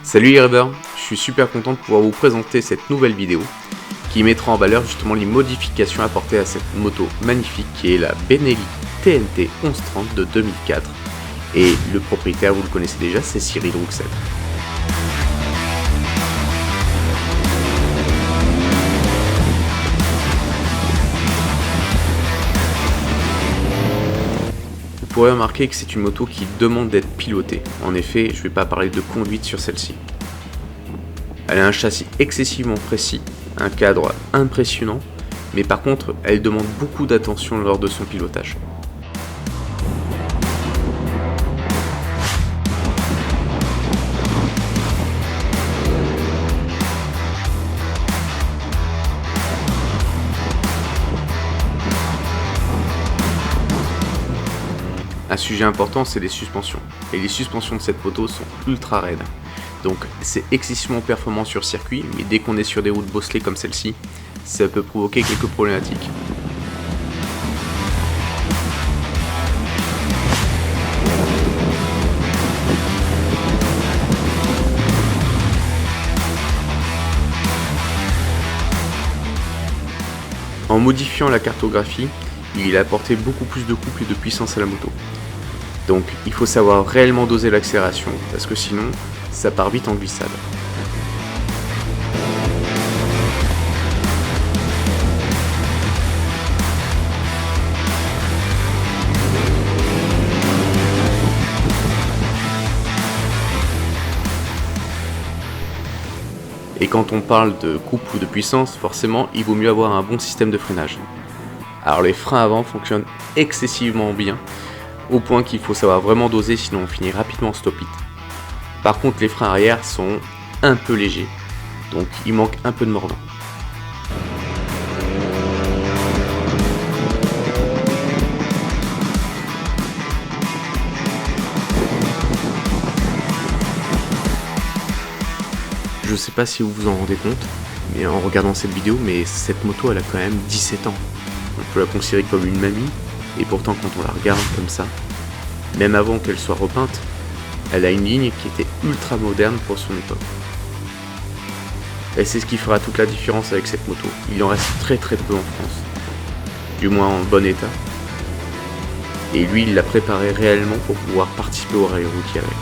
Salut les riders, je suis super content de pouvoir vous présenter cette nouvelle vidéo qui mettra en valeur justement les modifications apportées à cette moto magnifique qui est la Benelli TNT 1130 de 2004 et le propriétaire vous le connaissez déjà, c'est Cyril Rouxel. Vous pourrez remarquer que c'est une moto qui demande d'être pilotée. En effet, je ne vais pas parler de conduite sur celle-ci. Elle a un châssis excessivement précis, un cadre impressionnant, mais par contre, elle demande beaucoup d'attention lors de son pilotage. Un sujet important, c'est les suspensions. Et les suspensions de cette moto sont ultra raides. Donc c'est excessivement performant sur circuit, mais dès qu'on est sur des routes bosselées comme celle-ci, ça peut provoquer quelques problématiques. En modifiant la cartographie, il a apporté beaucoup plus de couple et de puissance à la moto. Donc il faut savoir réellement doser l'accélération, parce que sinon, ça part vite en glissade. Et quand on parle de couple ou de puissance, forcément, il vaut mieux avoir un bon système de freinage. Alors les freins avant fonctionnent excessivement bien, au point qu'il faut savoir vraiment doser, sinon on finit rapidement en stop-it. Par contre les freins arrière sont un peu légers, donc il manque un peu de mordant. Je sais pas si vous vous en rendez compte, mais en regardant cette vidéo, mais cette moto elle a quand même 17 ans. On peut la considérer comme une mamie, et pourtant quand on la regarde comme ça, même avant qu'elle soit repeinte, elle a une ligne qui était ultra moderne pour son époque. Et c'est ce qui fera toute la différence avec cette moto. Il en reste très peu en France, du moins en bon état. Et lui il l'a préparé réellement pour pouvoir participer au rail routier avec.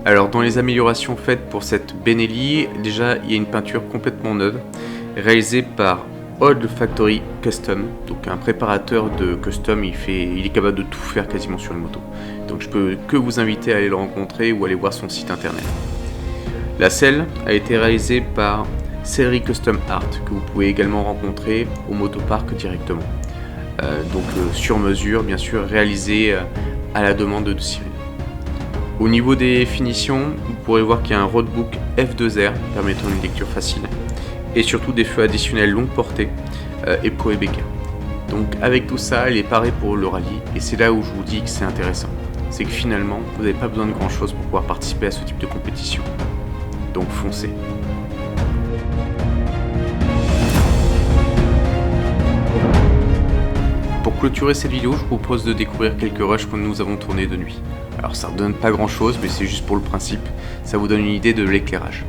Alors dans les améliorations faites pour cette Benelli, déjà il y a une peinture complètement neuve, réalisée par Old Factory Custom, donc un préparateur de custom, il est capable de tout faire quasiment sur une moto. Donc je peux que vous inviter à aller le rencontrer ou aller voir son site internet. La selle a été réalisée par Celery Custom Art, que vous pouvez également rencontrer au motopark directement. Sur mesure, bien sûr, réalisée à la demande de Cyril. Au niveau des finitions, vous pourrez voir qu'il y a un roadbook F2R permettant une lecture facile et surtout des feux additionnels longue portée et Pro et BK. Donc avec tout ça, elle est parée pour le rallye et c'est là où je vous dis que c'est intéressant. C'est que finalement, vous n'avez pas besoin de grand chose pour pouvoir participer à ce type de compétition. Donc foncez. Pour clôturer cette vidéo, je vous propose de découvrir quelques rushs que nous avons tournés de nuit. Alors ça ne donne pas grand chose, mais c'est juste pour le principe, ça vous donne une idée de l'éclairage.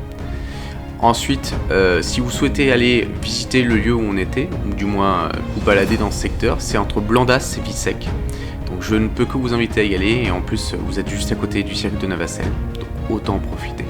Ensuite, si vous souhaitez aller visiter le lieu où on était, ou du moins vous balader dans ce secteur, c'est entre Blandas et Vissec. Donc je ne peux que vous inviter à y aller, et en plus vous êtes juste à côté du cirque de Navacelles, donc autant en profiter.